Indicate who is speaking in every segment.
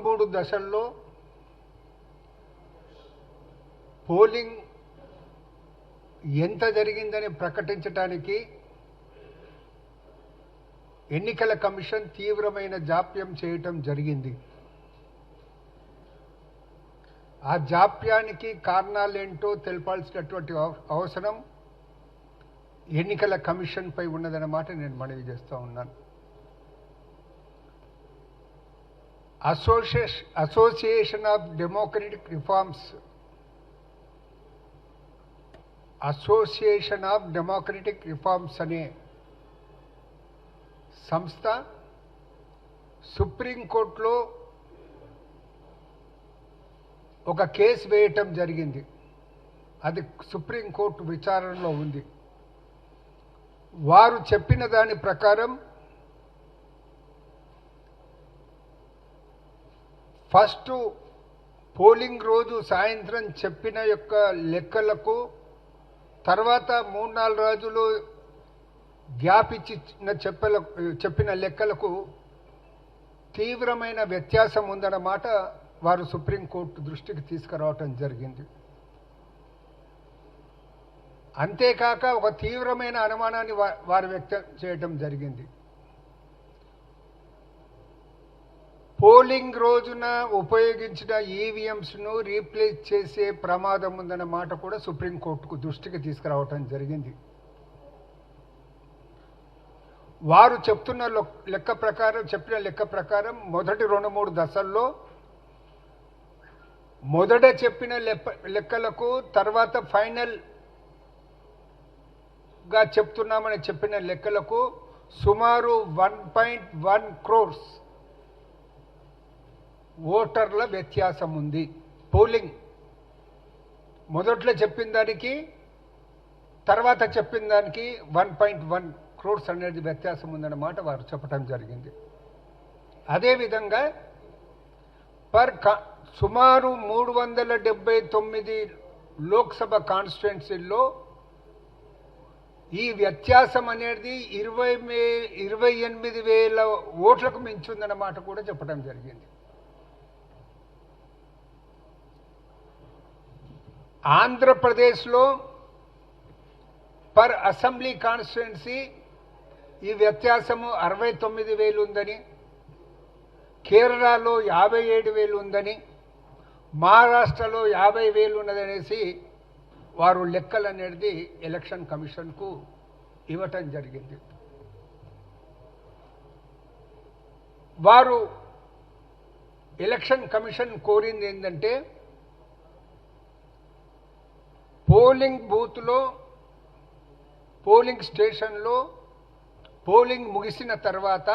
Speaker 1: 3 దశల్లో పోలింగ్ ఎంత జరిగిందని ప్రకటించడానికి ఎన్నికల కమిషన్ తీవ్రమైన జాప్యం చేయటం జరిగింది. ఆ జాప్యానికి కారణాలేంటో తెలపాల్సినటువంటి అవసరం ఎన్నికల కమిషన్ పై ఉన్నదన్నమాట నేను మనవి చేస్తూ ఉన్నాను. అసోసియేషన్ ఆఫ్ డెమోక్రటిక్ రిఫార్మ్స్ అనే సంస్థ సుప్రీంకోర్టులో ఒక కేసు వేయటం జరిగింది. అది సుప్రీంకోర్టు విచారణలో ఉంది. వారు చెప్పిన దాని ప్రకారం ఫస్ట్ పోలింగ్ రోజు సాయంత్రం చెప్పిన యొక్క లెక్కలకు తర్వాత 3-4 రోజులు గ్యాప్ ఇచ్చి చెప్పిన లెక్కలకు తీవ్రమైన వ్యత్యాసం ఉందన్నమాట వారు సుప్రీంకోర్టు దృష్టికి తీసుకురావటం జరిగింది. అంతేకాక ఒక తీవ్రమైన అనుమానాన్ని వారు వ్యక్తం చేయటం జరిగింది. పోలింగ్ రోజున ఉపయోగించిన ఈవీఎంస్ను రీప్లేస్ చేసే ప్రమాదం ఉందన్న మాట కూడా సుప్రీంకోర్టుకు దృష్టికి తీసుకురావటం జరిగింది. వారు చెప్పిన లెక్క ప్రకారం మొదటి 2-3 దశల్లో మొదట చెప్పిన లెక్కలకు తర్వాత ఫైనల్గా చెప్తున్నామని చెప్పిన లెక్కలకు సుమారు 1.1 crores ఓటర్ల వ్యత్యాసం ఉంది. పోలింగ్ మొదట్లో చెప్పిన దానికి తర్వాత చెప్పిన దానికి 1.1 crores అనేది వ్యత్యాసం ఉందన్నమాట వారు చెప్పడం జరిగింది. అదేవిధంగా సుమారు 379 లోక్సభ కాన్స్టిట్యుయెన్సీల్లో ఈ వ్యత్యాసం అనేది 28,000 ఓట్లకు మించి ఉందన్నమాట కూడా చెప్పడం జరిగింది. ఆంధ్రప్రదేశ్లో పర్ అసెంబ్లీ కాన్స్టిట్యుయెన్సీ ఈ వ్యత్యాసము 69,000 ఉందని, కేరళలో 57,000 ఉందని, మహారాష్ట్రలో 50,000 ఉన్నదనేసి వారు లెక్కలు అనేది ఎలక్షన్ కమిషన్కు ఇవ్వటం జరిగింది. వారు ఎలక్షన్ కమిషన్ కోరింది ఏంటంటే పోలింగ్ బూత్లో పోలింగ్ స్టేషన్లో పోలింగ్ ముగిసిన తర్వాత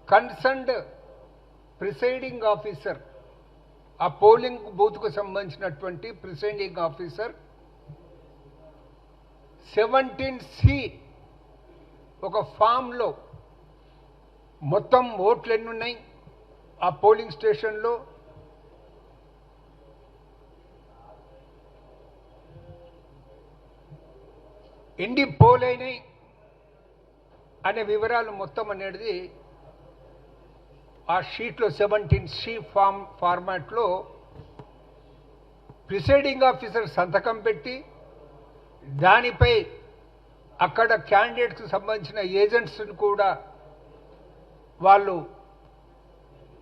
Speaker 1: కన్సర్న్డ్ ప్రిసైడింగ్ ఆఫీసర్, ఆ పోలింగ్ బూత్కు సంబంధించినటువంటి ప్రిసైడింగ్ ఆఫీసర్ 17C ఒక ఫామ్లో మొత్తం ఓట్లు ఎన్ని ఉన్నాయి ఆ పోలింగ్ స్టేషన్లో, ఎన్ని పోల్ అయినాయి అనే వివరాలు మొత్తం అనేది ఆ షీట్లో 17C ఫార్మాట్లో ప్రిసైడింగ్ ఆఫీసర్ సంతకం పెట్టి దానిపై అక్కడ క్యాండిడేట్స్కి సంబంధించిన ఏజెంట్స్ని కూడా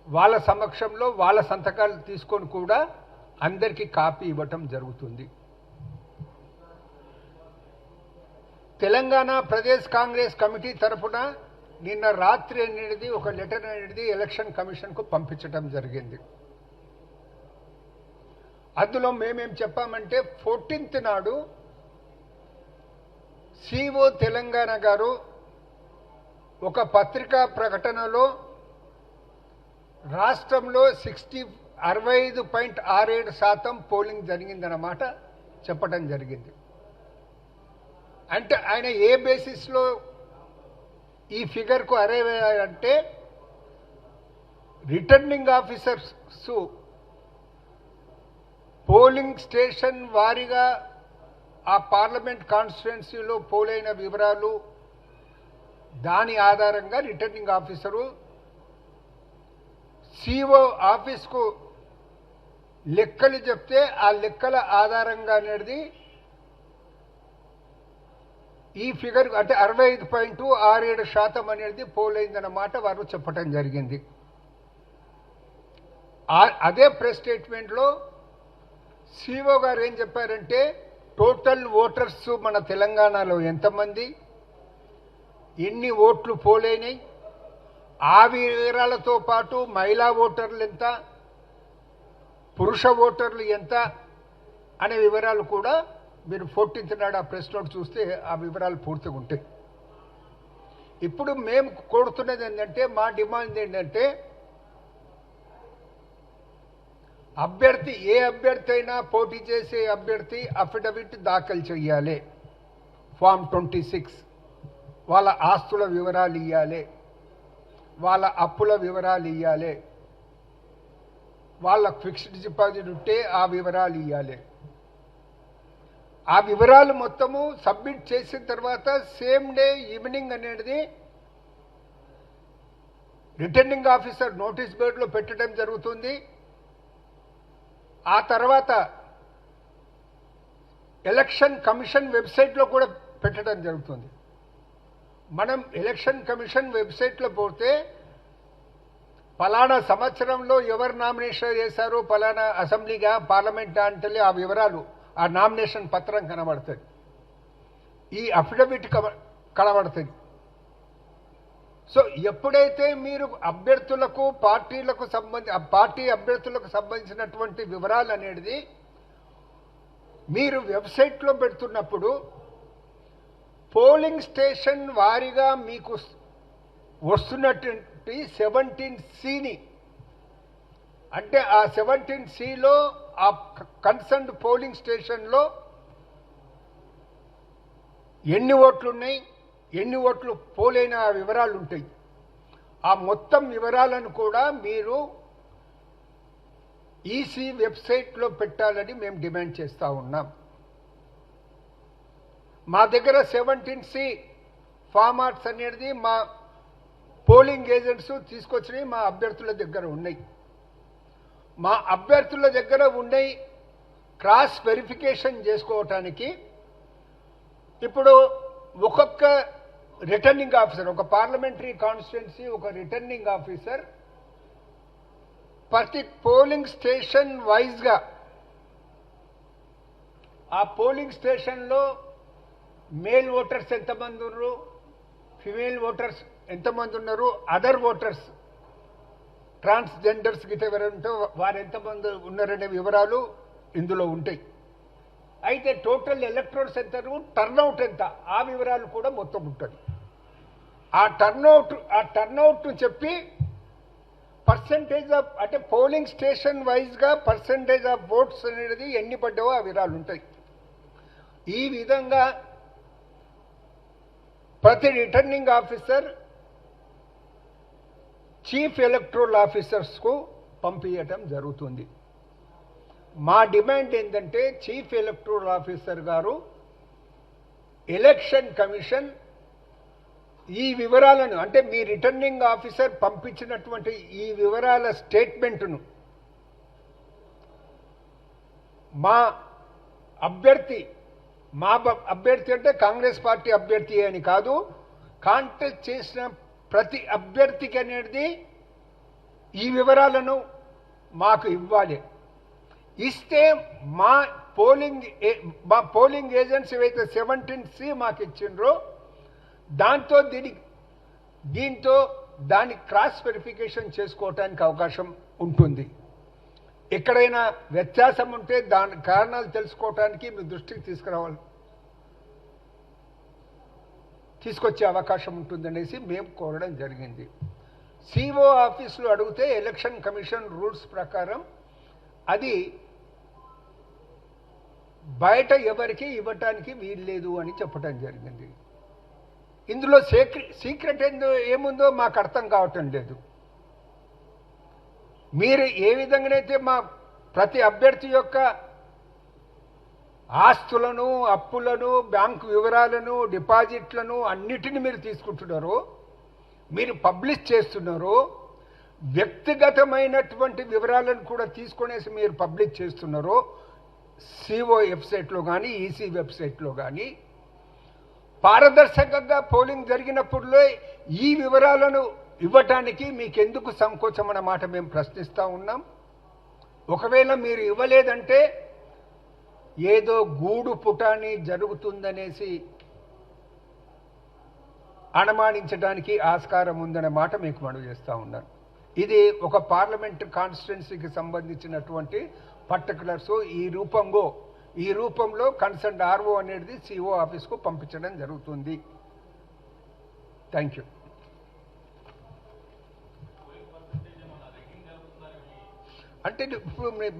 Speaker 1: వాళ్ళ సమక్షంలో వాళ్ళ సంతకాలు తీసుకొని కూడా అందరికీ కాపీ ఇవ్వటం జరుగుతుంది. తెలంగాణ ప్రదేశ్ కాంగ్రెస్ కమిటీ తరఫున నిన్న రాత్రి అనేది ఒక లెటర్ అనేది ఎలక్షన్ కమిషన్కు పంపించడం జరిగింది. అందులో మేమేం చెప్పామంటే 14th నాడు సిఓ తెలంగాణ గారు ఒక పత్రికా ప్రకటనలో రాష్ట్రంలో 65.67% పోలింగ్ జరిగిందన్నమాట చెప్పడం జరిగింది. అంటే ఆయన ఏ బేసిస్లో ఈ ఫిగర్కు అరైవ్ అయ్యారంటే రిటర్నింగ్ ఆఫీసర్స్ పోలింగ్ స్టేషన్ వారీగా ఆ పార్లమెంట్ కాన్స్టిట్యుయెన్సీలో పోలైన వివరాలు దాని ఆధారంగా రిటర్నింగ్ ఆఫీసరు సిఓ ఆఫీస్కు లెక్కలు చెప్తే ఆ లెక్కల ఆధారంగా అనేది ఈ ఫిగర్ అంటే 65.67% అనేది పోలైందన్నమాట వారు చెప్పడం జరిగింది. అదే ప్రెస్ స్టేట్మెంట్లో సిఓ గారు ఏం చెప్పారంటే టోటల్ ఓటర్స్ మన తెలంగాణలో ఎంతమంది, ఎన్ని ఓట్లు పోలైనాయి, ఆ వివరాలతో పాటు మహిళా ఓటర్లు ఎంత, పురుష ఓటర్లు ఎంత అనే వివరాలు కూడా మీరు 14th నాడు ఆ ప్రెస్ నోట్ చూస్తే ఆ వివరాలు పూర్తిగా ఉంటాయి. ఇప్పుడు మేము కోరుతున్నది ఏంటంటే, మా డిమాండ్ ఏంటంటే అభ్యర్థి ఏ అభ్యర్థి అయినా పోటీ చేసే అభ్యర్థి అఫిడవిట్ దాఖలు చేయాలి. ఫామ్ 26 వాళ్ళ ఆస్తుల వివరాలు ఇవ్వాలి, వాళ్ళ అప్పుల వివరాలు ఇవ్వాలి, వాళ్ళ ఫిక్స్డ్ డిపాజిట్ ఉంటే ఆ వివరాలు ఇవ్వాలి. ఆ వివరాలు మొత్తము సబ్మిట్ చేసిన తర్వాత సేమ్ డే ఈవినింగ్ అనేది రిటర్నింగ్ ఆఫీసర్ నోటీస్ బోర్డులో పెట్టడం జరుగుతుంది. ఆ తర్వాత ఎలక్షన్ కమిషన్ వెబ్సైట్లో కూడా పెట్టడం జరుగుతుంది. మనం ఎలక్షన్ కమిషన్ వెబ్సైట్లో పోతే ఫలానా సంవత్సరంలో ఎవరు నామినేషన్ చేశారో, ఫలానా అసెంబ్లీగా పార్లమెంట్ అంటే ఆ వివరాలు ఆ నామినేషన్ పత్రం కనబడుతుంది, ఈ అఫిడవిట్ కనబడుతుంది. సో ఎప్పుడైతే మీరు అభ్యర్థులకు పార్టీలకు పార్టీ అభ్యర్థులకు సంబంధించినటువంటి వివరాలు అనేది మీరు వెబ్సైట్లో పెడుతున్నప్పుడు పోలింగ్ స్టేషన్ వారీగా మీకు వస్తున్నటువంటి 17C అంటే ఆ 17Cలో ఆ కన్సర్న్డ్ పోలింగ్ స్టేషన్లో ఎన్ని ఓట్లున్నాయి, ఎన్ని ఓట్లు పోలైన వివరాలు ఉంటాయి. ఆ మొత్తం వివరాలను కూడా మీరు ఈసీ వెబ్సైట్లో పెట్టాలని మేము డిమాండ్ చేస్తూ ఉన్నాం. మా దగ్గర 17C ఫార్మాట్స్ అనేది మా పోలింగ్ ఏజెంట్స్ తీసుకొచ్చినవి మా అభ్యర్థుల దగ్గర ఉన్నాయి. మా అభ్యర్థుల దగ్గర ఉన్నాయి క్రాస్ వెరిఫికేషన్ చేసుకోవటానికి ఇప్పుడు ఒక్కొక్క రిటర్నింగ్ ఆఫీసర్, ఒక పార్లమెంటరీ కాన్స్టిట్యున్సీ ఒక రిటర్నింగ్ ఆఫీసర్ ప్రతి పోలింగ్ స్టేషన్ వైజ్గా ఆ పోలింగ్ స్టేషన్లో మేల్ ఓటర్స్ ఎంతమంది ఉన్నారు, ఫిమేల్ ఓటర్స్ ఎంతమంది ఉన్నారు, అదర్ ఓటర్స్ ట్రాన్స్జెండర్స్ గిట్ట ఎవరంటే వారు ఎంతమంది ఉన్నారనే వివరాలు ఇందులో ఉంటాయి. అయితే టోటల్ ఎలక్టోర్స్ ఎంత, టర్నౌట్ ఎంత, ఆ వివరాలు కూడా మొత్తం ఉంటుంది. ఆ టర్నౌట్ను చెప్పి పర్సంటేజ్ ఆఫ్ అంటే పోలింగ్ స్టేషన్ వైజ్గా పర్సంటేజ్ ఆఫ్ ఓట్స్ అనేది ఎన్ని పడ్డావో ఆ వివరాలు ఉంటాయి. ఈ విధంగా ప్రతి రిటర్నింగ్ ఆఫీసర్ చీఫ్ ఎలక్టోరల్ ఆఫీసర్స్కు పంపించటం జరుగుతుంది. మా డిమాండ్ ఏంటంటే చీఫ్ ఎలక్టోరల్ ఆఫీసర్ గారు ఎలక్షన్ కమిషన్ ఈ వివరాలను అంటే మీ రిటర్నింగ్ ఆఫీసర్ పంపించినటువంటి ఈ వివరాల స్టేట్మెంట్ను మా అభ్యర్థి అంటే కాంగ్రెస్ పార్టీ అభ్యర్థి అని కాదు, కాంటెస్ట్ చేసిన ప్రతి అభ్యర్థికి అనేది ఈ వివరాలను మాకు ఇవ్వాలి. ఇస్తే మా పోలింగ్ ఏజెంట్స్ ఏవైతే 17C మాకు ఇచ్చిండ్రో దీంతో దాని క్రాస్ వెరిఫికేషన్ చేసుకోవటానికి అవకాశం ఉంటుంది. ఎక్కడైనా వ్యత్యాసం ఉంటే దాని కారణాలు తెలుసుకోవటానికి మీ దృష్టికి తీసుకొచ్చే అవకాశం ఉంటుందనేసి మేము కోరడం జరిగింది. సిఓ ఆఫీసులో అడిగితే ఎలక్షన్ కమిషన్ రూల్స్ ప్రకారం అది బయట ఎవరికి ఇవ్వటానికి వీల్లేదు అని చెప్పడం జరిగింది. ఇందులో సీక్రెట్ ఏముందో మాకు అర్థం కావటం లేదు. మీరు ఏ విధంగానైతే మా ప్రతి అభ్యర్థి యొక్క ఆస్తులను, అప్పులను, బ్యాంకు వివరాలను, డిపాజిట్లను అన్నిటిని మీరు తీసుకుంటున్నారో, మీరు పబ్లిష్ చేస్తున్నారో, వ్యక్తిగతమైనటువంటి వివరాలను కూడా తీసుకునేసి మీరు పబ్లిక్ చేస్తున్నారో సిఓ వెబ్సైట్లో కానీ ఈసీ వెబ్సైట్లో కానీ పారదర్శకంగా పోలింగ్ జరిగినప్పుడులో ఈ వివరాలను ఇవ్వటానికి మీకెందుకు సంకోచం అన్నమాట మేము ప్రశ్నిస్తూ ఉన్నాం. ఒకవేళ మీరు ఇవ్వలేదంటే ఏదో గూడు పుటాని జరుగుతుందనేసి అనుమానించడానికి ఆస్కారం ఉందనే మాట మీకు మనవి చేస్తూ ఉన్నాను. ఇది ఒక పార్లమెంట్ కాన్స్టిట్యున్సీకి సంబంధించినటువంటి పర్టికులర్స్ ఈ రూపంలో కన్సర్న్ ఆర్ఓ అనేది సిఓ ఆఫీస్కు పంపించడం జరుగుతుంది. Thank you. అంటే ఇప్పుడు మీకు